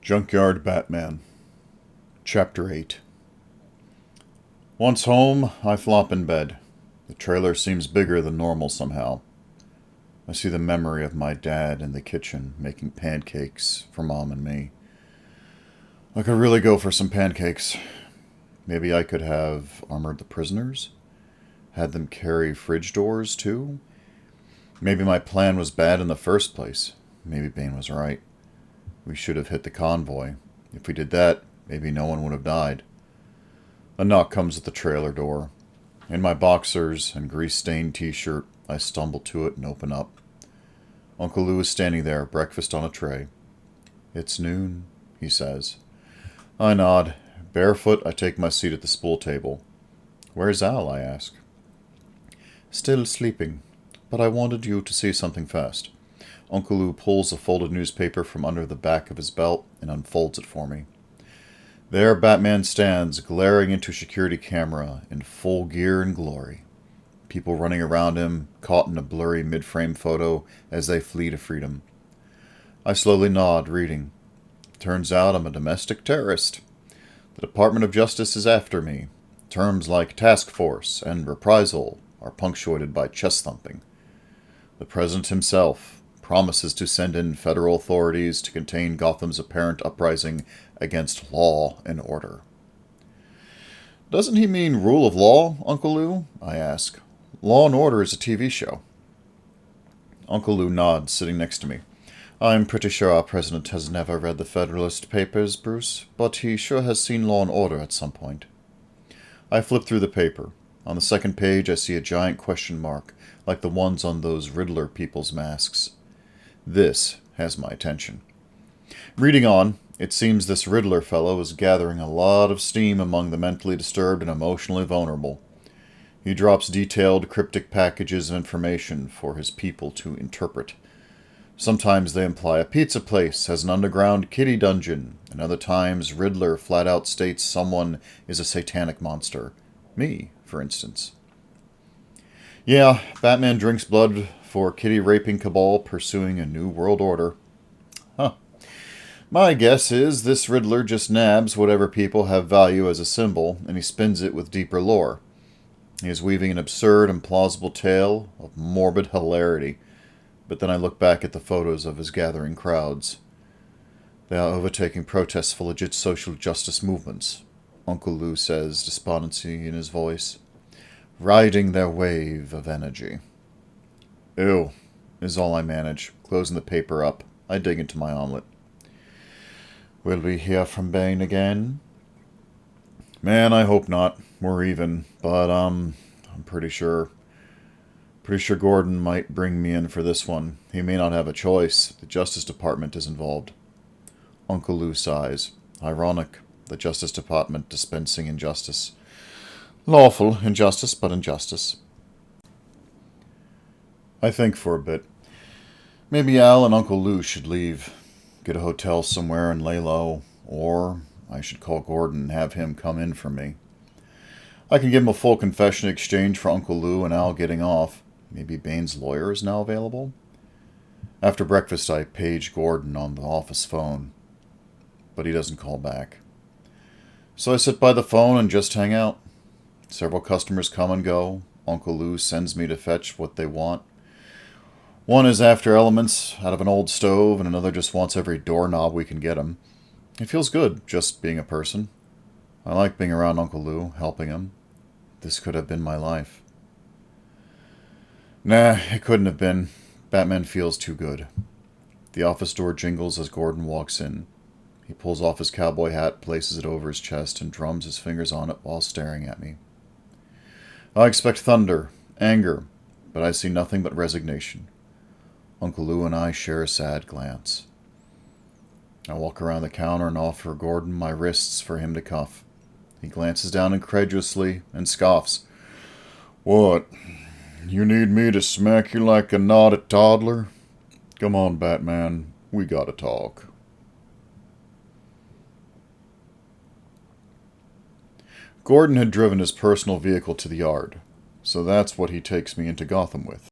Junkyard Batman, Chapter 8. Once home, I flop in bed. The trailer seems bigger than normal somehow. I see the memory of my dad in the kitchen making pancakes for Mom and me. I could really go for some pancakes. Maybe I could have armored the prisoners? Had them carry fridge doors, too? Maybe my plan was bad in the first place. Maybe Bane was right. We should have hit the convoy. If we did that, maybe no one would have died. A knock comes at the trailer door. In my boxers and grease-stained t-shirt, I stumble to it and open up. Uncle Lou is standing there, breakfast on a tray. "It's noon," he says. I nod. Barefoot, I take my seat at the spool table. "Where's Al?" I ask. "Still sleeping, but I wanted you to see something first." Uncle Lou pulls a folded newspaper from under the back of his belt and unfolds it for me. There Batman stands, glaring into a security camera in full gear and glory. People running around him, caught in a blurry mid-frame photo as they flee to freedom. I slowly nod, reading. Turns out I'm a domestic terrorist. The Department of Justice is after me. Terms like task force and reprisal are punctuated by chest thumping. The President himself promises to send in federal authorities to contain Gotham's apparent uprising against law and order. "Doesn't he mean rule of law, Uncle Lou?" I ask. "Law and Order is a TV show." Uncle Lou nods, sitting next to me. "I'm pretty sure our president has never read the Federalist Papers, Bruce, but he sure has seen Law and Order at some point." I flip through the paper. On the second page I see a giant question mark, like the ones on those Riddler people's masks. This has my attention. Reading on, it seems this Riddler fellow is gathering a lot of steam among the mentally disturbed and emotionally vulnerable. He drops detailed, cryptic packages of information for his people to interpret. Sometimes they imply a pizza place has an underground kitty dungeon, and other times Riddler flat out states someone is a satanic monster. Me, for instance. Yeah, Batman drinks blood for kitty-raping cabal pursuing a new world order. Huh. My guess is this Riddler just nabs whatever people have value as a symbol, and he spins it with deeper lore. He is weaving an absurd and plausible tale of morbid hilarity. But then I look back at the photos of his gathering crowds. They are overtaking protests for legit social justice movements, Uncle Lou says, despondency in his voice. Riding their wave of energy. Ew, is all I manage. Closing the paper up, I dig into my omelet. "Will we hear from Bane again?" "Man, I hope not. We're even. But, I'm pretty sure Gordon might bring me in for this one. He may not have a choice. The Justice Department is involved." Uncle Lou sighs. Ironic, the Justice Department dispensing injustice. Lawful injustice, but injustice. I think for a bit. Maybe Al and Uncle Lou should leave. Get a hotel somewhere and lay low. Or I should call Gordon and have him come in for me. I can give him a full confession in exchange for Uncle Lou and Al getting off. Maybe Bane's lawyer is now available? After breakfast, I page Gordon on the office phone. But he doesn't call back. So I sit by the phone and just hang out. Several customers come and go. Uncle Lou sends me to fetch what they want. One is after elements out of an old stove, and another just wants every doorknob we can get him. It feels good, just being a person. I like being around Uncle Lou, helping him. This could have been my life. Nah, it couldn't have been. Batman feels too good. The office door jingles as Gordon walks in. He pulls off his cowboy hat, places it over his chest, and drums his fingers on it while staring at me. I expect thunder, anger, but I see nothing but resignation. Uncle Lou and I share a sad glance. I walk around the counter and offer Gordon my wrists for him to cuff. He glances down incredulously and scoffs. "What? You need me to smack you like a naughty toddler? Come on, Batman. We gotta talk." Gordon had driven his personal vehicle to the yard, so that's what he takes me into Gotham with.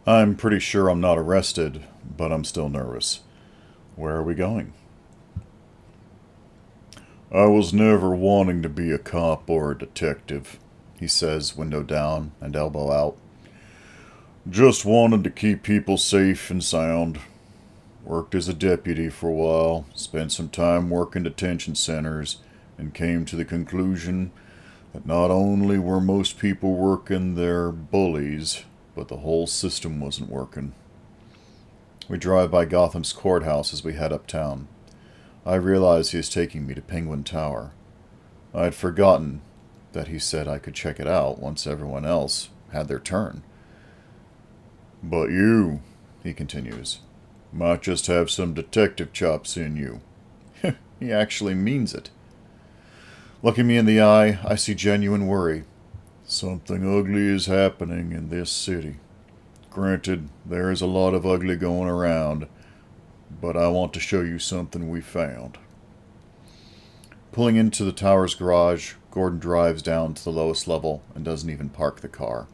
I'm pretty sure I'm not arrested, but I'm still nervous. Where are we going? I was never wanting to be a cop or a detective, he says, window down and elbow out. Just wanted to keep people safe and sound. Worked as a deputy for a while, spent some time working detention centers, and came to the conclusion that not only were most people working their bullies, but the whole system wasn't working. We drive by Gotham's courthouse as we head uptown. I realize he is taking me to Penguin Tower. I had forgotten that he said I could check it out once everyone else had their turn. But you, he continues, might just have some detective chops in you. He actually means it. Looking me in the eye, I see genuine worry. Something ugly is happening in this city. Granted, there is a lot of ugly going around, but I want to show you something we found. Pulling into the tower's garage, Gordon drives down to the lowest level and doesn't even park the car.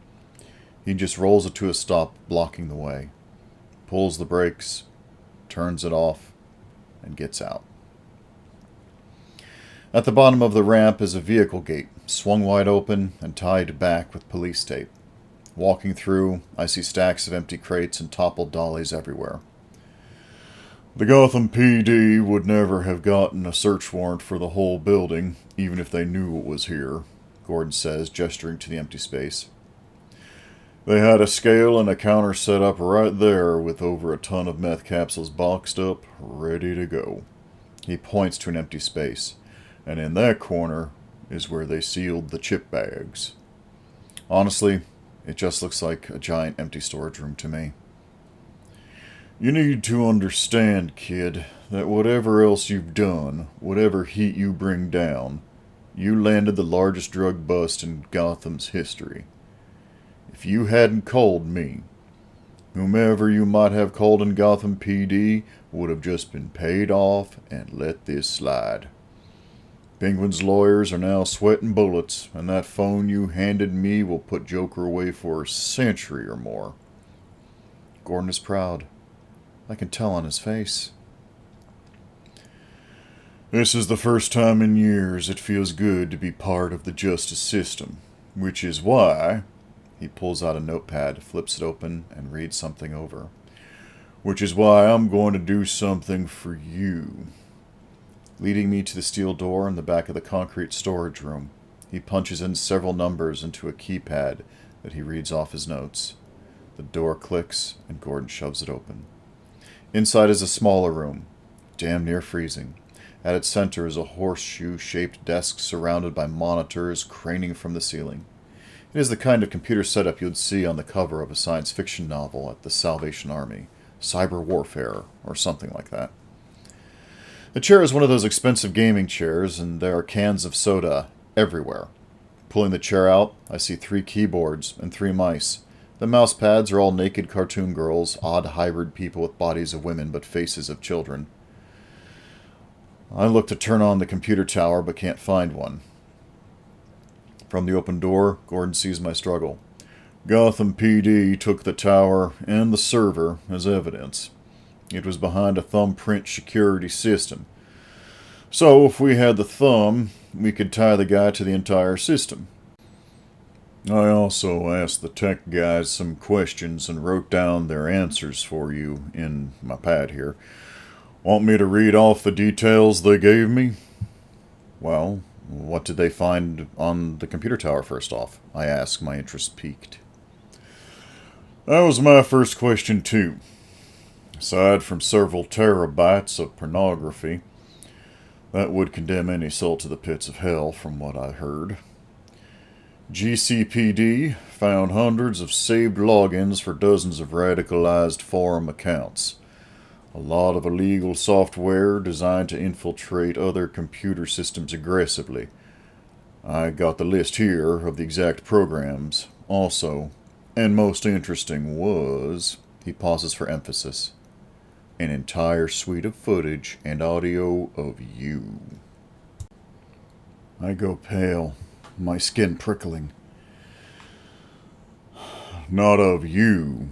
He just rolls it to a stop, blocking the way, pulls the brakes, turns it off, and gets out. At the bottom of the ramp is a vehicle gate, swung wide open and tied back with police tape. Walking through, I see stacks of empty crates and toppled dollies everywhere. The Gotham PD would never have gotten a search warrant for the whole building, even if they knew it was here, Gordon says, gesturing to the empty space. They had a scale and a counter set up right there with over a ton of meth capsules boxed up, ready to go. He points to an empty space, and in that corner is where they sealed the chip bags. Honestly, it just looks like a giant empty storage room to me. You need to understand, kid, that whatever else you've done, whatever heat you bring down, you landed the largest drug bust in Gotham's history. If you hadn't called me, whomever you might have called in Gotham PD would have just been paid off and let this slide. Penguin's lawyers are now sweating bullets, and that phone you handed me will put Joker away for a century or more. Gordon is proud. I can tell on his face. This is the first time in years it feels good to be part of the justice system, which is why... He pulls out a notepad, flips it open, and reads something over. Which is why I'm going to do something for you. Leading me to the steel door in the back of the concrete storage room, he punches in several numbers into a keypad that he reads off his notes. The door clicks, and Gordon shoves it open. Inside is a smaller room, damn near freezing. At its center is a horseshoe-shaped desk surrounded by monitors craning from the ceiling. It is the kind of computer setup you'd see on the cover of a science fiction novel at the Salvation Army, Cyber Warfare, or something like that. The chair is one of those expensive gaming chairs, and there are cans of soda everywhere. Pulling the chair out, I see 3 keyboards and 3 mice. The mouse pads are all naked cartoon girls, odd hybrid people with bodies of women but faces of children. I look to turn on the computer tower but can't find one. From the open door, Gordon sees my struggle. Gotham PD took the tower and the server as evidence. It was behind a thumbprint security system. So if we had the thumb, we could tie the guy to the entire system. I also asked the tech guys some questions and wrote down their answers for you in my pad here. Want me to read off the details they gave me? Well, what did they find on the computer tower first off? I asked, my interest piqued. That was my first question too. Aside from several terabytes of pornography, that would condemn any soul to the pits of hell from what I heard. GCPD found hundreds of saved logins for dozens of radicalized forum accounts. A lot of illegal software designed to infiltrate other computer systems aggressively. I got the list here of the exact programs. Also, and most interesting was, he pauses for emphasis, an entire suite of footage and audio of you. I go pale, my skin prickling. Not of you,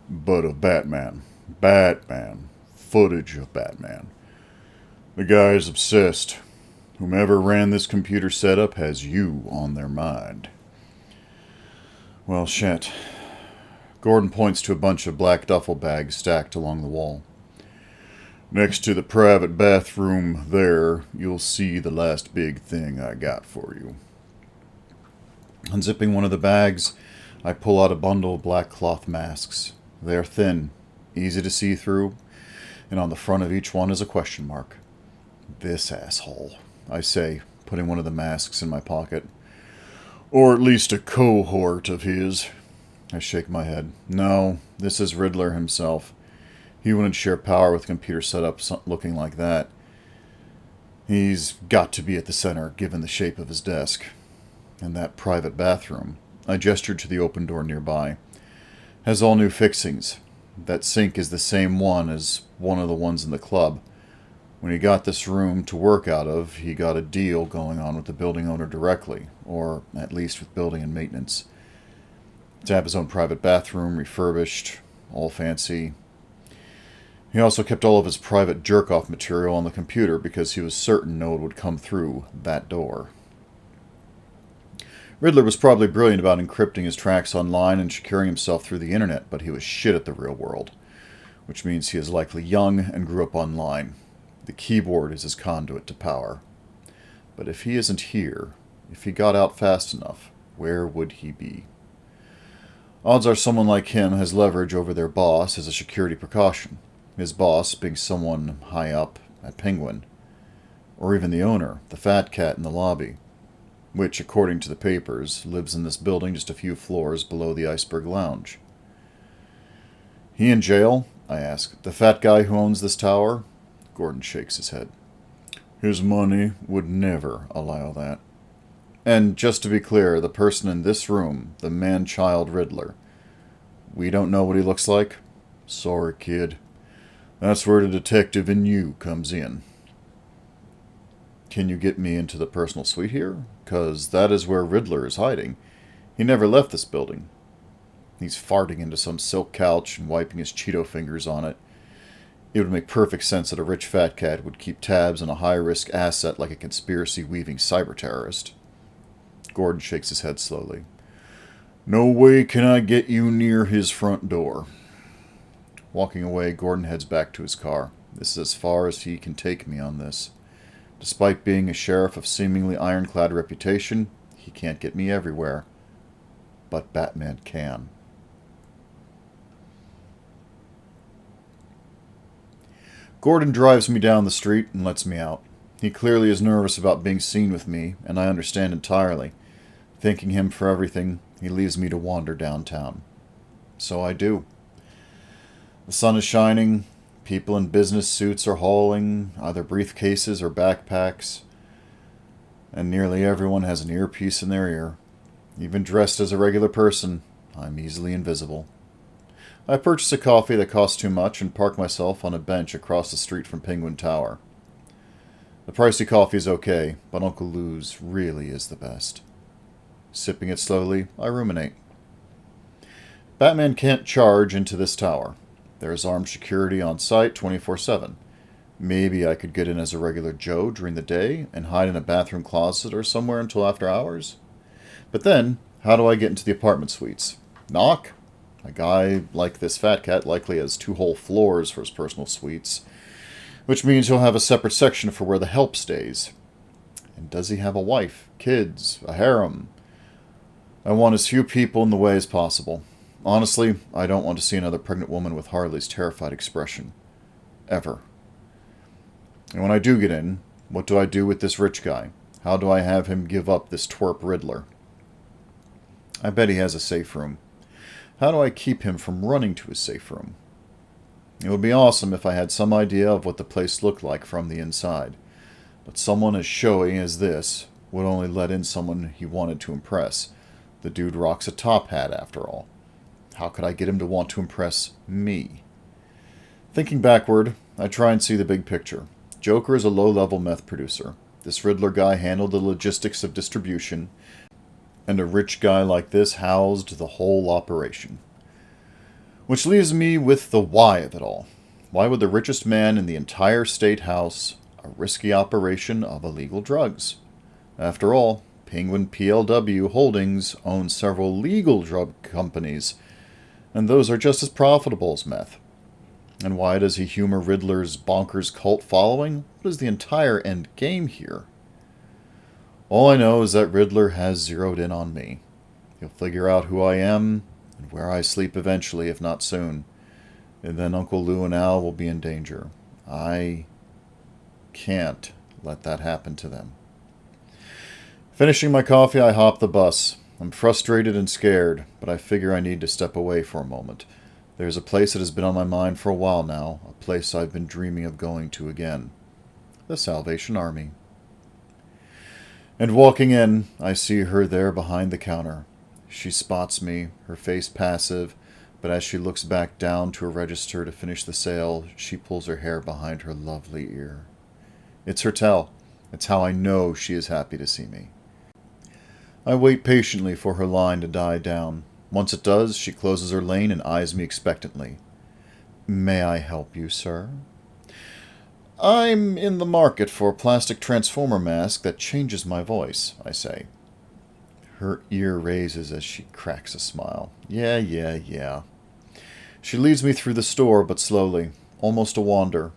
but of Batman. Batman. Footage of Batman. The guy is obsessed. Whomever ran this computer setup has you on their mind. Well, shit. Gordon points to a bunch of black duffel bags stacked along the wall. Next to the private bathroom there, you'll see the last big thing I got for you. Unzipping one of the bags, I pull out a bundle of black cloth masks. They are thin, easy to see through, and on the front of each one is a question mark. This asshole, I say, putting one of the masks in my pocket. Or at least a cohort of his. I shake my head. No, this is Riddler himself. He wouldn't share power with a computer setup looking like that. He's got to be at the center, given the shape of his desk. And that private bathroom, I gestured to the open door nearby, has all new fixings. That sink is the same one as one of the ones in the club. When he got this room to work out of, he got a deal going on with the building owner directly, or at least with building and maintenance. To have his own private bathroom, refurbished, all fancy. He also kept all of his private jerk-off material on the computer because he was certain no one would come through that door. Riddler was probably brilliant about encrypting his tracks online and securing himself through the internet, but he was shit at the real world, which means he is likely young and grew up online. The keyboard is his conduit to power. But if he isn't here, if he got out fast enough, where would he be? Odds are someone like him has leverage over their boss as a security precaution. His boss being someone high up at Penguin. Or even the owner, the fat cat in the lobby, which, according to the papers, lives in this building just a few floors below the Iceberg Lounge. He in jail? I ask. The fat guy who owns this tower? Gordon shakes his head. His money would never allow that. And just to be clear, the person in this room, the man-child Riddler, we don't know what he looks like? Sorry, kid. That's where the detective in you comes in. Can you get me into the personal suite here? 'Cause that is where Riddler is hiding. He never left this building. He's farting into some silk couch and wiping his Cheeto fingers on it. It would make perfect sense that a rich fat cat would keep tabs on a high-risk asset like a conspiracy-weaving cyber-terrorist. Gordon shakes his head slowly. No way can I get you near his front door. Walking away, Gordon heads back to his car. This is as far as he can take me on this. Despite being a sheriff of seemingly ironclad reputation, he can't get me everywhere. But Batman can. Gordon drives me down the street and lets me out. He clearly is nervous about being seen with me, and I understand entirely. Thanking him for everything, he leaves me to wander downtown. So I do. The sun is shining. People in business suits are hauling either briefcases or backpacks. And nearly everyone has an earpiece in their ear. Even dressed as a regular person, I'm easily invisible. I purchase a coffee that costs too much and park myself on a bench across the street from Penguin Tower. The pricey coffee is okay, but Uncle Lou's really is the best. Sipping it slowly, I ruminate. Batman can't charge into this tower. There is armed security on site 24/7. Maybe I could get in as a regular Joe during the day and hide in a bathroom closet or somewhere until after hours. But then, how do I get into the apartment suites? Knock? A guy like this fat cat likely has 2 whole floors for his personal suites, which means he'll have a separate section for where the help stays. And does he have a wife, kids, a harem? I want as few people in the way as possible. Honestly, I don't want to see another pregnant woman with Harley's terrified expression. Ever. And when I do get in, what do I do with this rich guy? How do I have him give up this twerp Riddler? I bet he has a safe room. How do I keep him from running to his safe room? It would be awesome if I had some idea of what the place looked like from the inside. But someone as showy as this would only let in someone he wanted to impress. The dude rocks a top hat, after all. How could I get him to want to impress me? Thinking backward, I try and see the big picture. Joker is a low-level meth producer. This Riddler guy handled the logistics of distribution, and a rich guy like this housed the whole operation. Which leaves me with the why of it all. Why would the richest man in the entire state house, a risky operation of illegal drugs. After all, Penguin PLW Holdings owns several legal drug companies, and those are just as profitable as meth. And why does he humor Riddler's bonkers cult following? What is the entire end game here? All I know is that Riddler has zeroed in on me. He'll figure out who I am and where I sleep eventually, if not soon. And then Uncle Lou and Al will be in danger. I can't let that happen to them. Finishing my coffee, I hop the bus. I'm frustrated and scared, but I figure I need to step away for a moment. There's a place that has been on my mind for a while now, a place I've been dreaming of going to again. The Salvation Army. And walking in, I see her there behind the counter. She spots me, her face passive, but as she looks back down to her register to finish the sale, she pulls her hair behind her lovely ear. It's her tell. It's how I know she is happy to see me. I wait patiently for her line to die down. Once it does, she closes her lane and eyes me expectantly. "May I help you, sir?" "I'm in the market for a plastic transformer mask that changes my voice," I say. Her ear raises as she cracks a smile. Yeah. She leads me through the store, but slowly, almost a wander.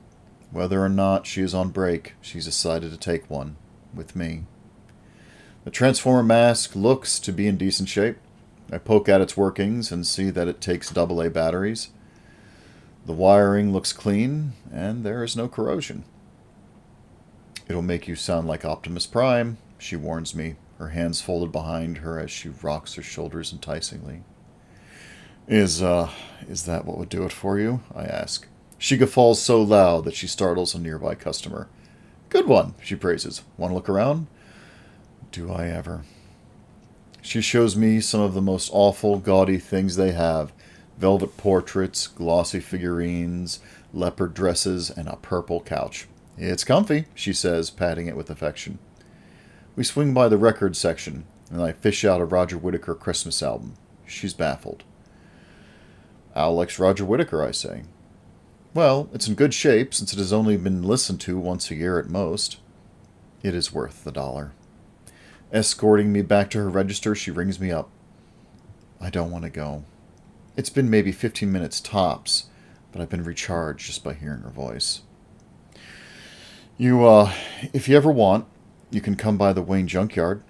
Whether or not she is on break, she's decided to take one, with me. The transformer mask looks to be in decent shape. I poke at its workings and see that it takes AA batteries. The wiring looks clean, and there is no corrosion. "It'll make you sound like Optimus Prime," she warns me, her hands folded behind her as she rocks her shoulders enticingly. Is that what would do it for you?" I ask. She guffaws so loud that she startles a nearby customer. "Good one," she praises. "Want to look around?" Do I ever? She shows me some of the most awful, gaudy things they have. Velvet portraits, glossy figurines, leopard dresses, and a purple couch. "It's comfy," she says, patting it with affection. We swing by the record section, and I fish out a Roger Whittaker Christmas album. She's baffled. "Al likes Roger Whittaker," I say. "Well, it's in good shape, since it has only been listened to once a year at most." It is worth the $1. Escorting me back to her register, she rings me up. I don't want to go. It's been maybe 15 minutes tops, but I've been recharged just by hearing her voice. If you ever want, you can come by the Wayne Junkyard.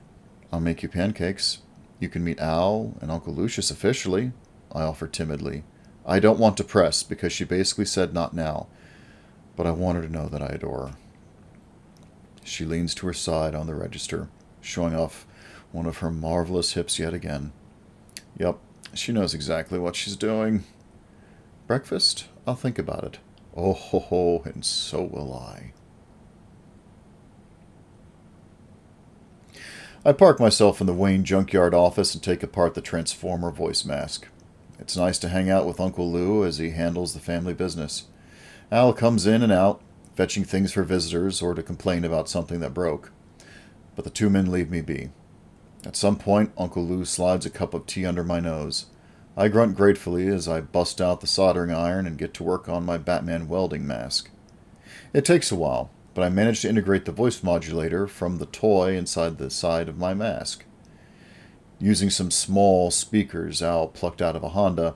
I'll make you pancakes. You can meet Al and Uncle Lucius officially," I offer timidly. I don't want to press, because she basically said not now, but I want her to know that I adore her. She leans to her side on the register, showing off one of her marvelous hips yet again. Yep, she knows exactly what she's doing. "Breakfast? I'll think about it." Oh ho ho, and so will I. I park myself in the Wayne Junkyard office and take apart the Transformer voice mask. It's nice to hang out with Uncle Lou as he handles the family business. Al comes in and out, fetching things for visitors or to complain about something that broke. But the two men leave me be. At some point, Uncle Lou slides a cup of tea under my nose. I grunt gratefully as I bust out the soldering iron and get to work on my Batman welding mask. It takes a while, but I manage to integrate the voice modulator from the toy inside the side of my mask. Using some small speakers Al plucked out of a Honda,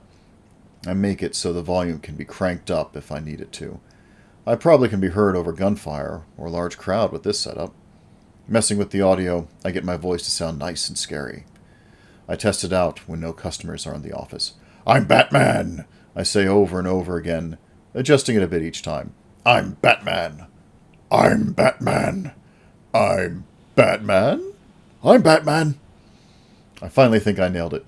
I make it so the volume can be cranked up if I need it to. I probably can be heard over gunfire or a large crowd with this setup. Messing with the audio, I get my voice to sound nice and scary. I test it out when no customers are in the office. "I'm Batman!" I say over and over again, adjusting it a bit each time. "I'm Batman! I'm Batman! I'm Batman! I'm Batman!" I finally think I nailed it.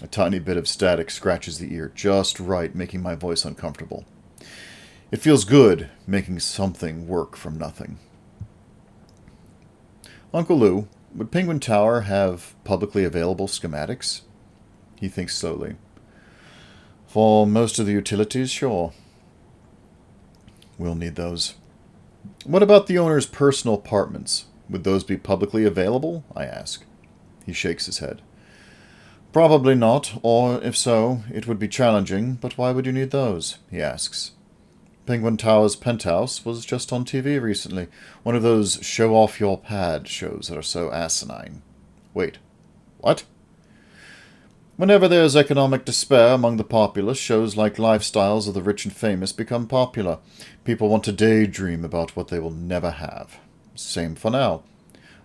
A tiny bit of static scratches the ear just right, making my voice uncomfortable. It feels good, making something work from nothing. "Uncle Lou, would Penguin Tower have publicly available schematics?" He thinks slowly. "For most of the utilities, sure." "We'll need those." "What about the owner's personal apartments? Would those be publicly available?" I ask. He shakes his head. "Probably not, or if so, it would be challenging, but why would you need those?" he asks. Penguin Tower's Penthouse was just on TV recently. One of those show-off-your-pad shows that are so asinine. Wait, what? Whenever there's economic despair among the populace, shows like Lifestyles of the Rich and Famous become popular. People want to daydream about what they will never have. Same for now.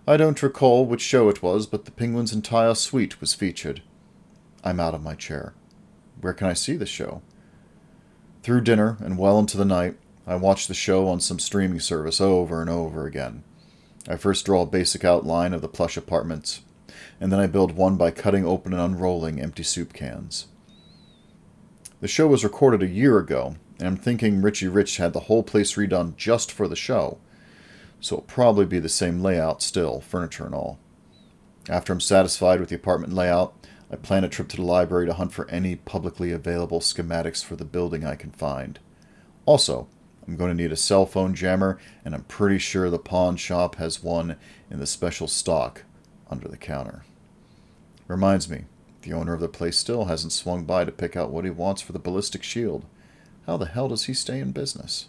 I don't recall which show it was, but the Penguin's entire suite was featured. I'm out of my chair. Where can I see the show? Through dinner and well into the night, I watch the show on some streaming service over and over again. I first draw a basic outline of the plush apartments, and then I build one by cutting open and unrolling empty soup cans. The show was recorded a year ago, and I'm thinking Richie Rich had the whole place redone just for the show, so it'll probably be the same layout still, furniture and all. After I'm satisfied with the apartment layout, I plan a trip to the library to hunt for any publicly available schematics for the building I can find. Also, I'm going to need a cell phone jammer, and I'm pretty sure the pawn shop has one in the special stock under the counter. Reminds me, the owner of the place still hasn't swung by to pick out what he wants for the ballistic shield. How the hell does he stay in business?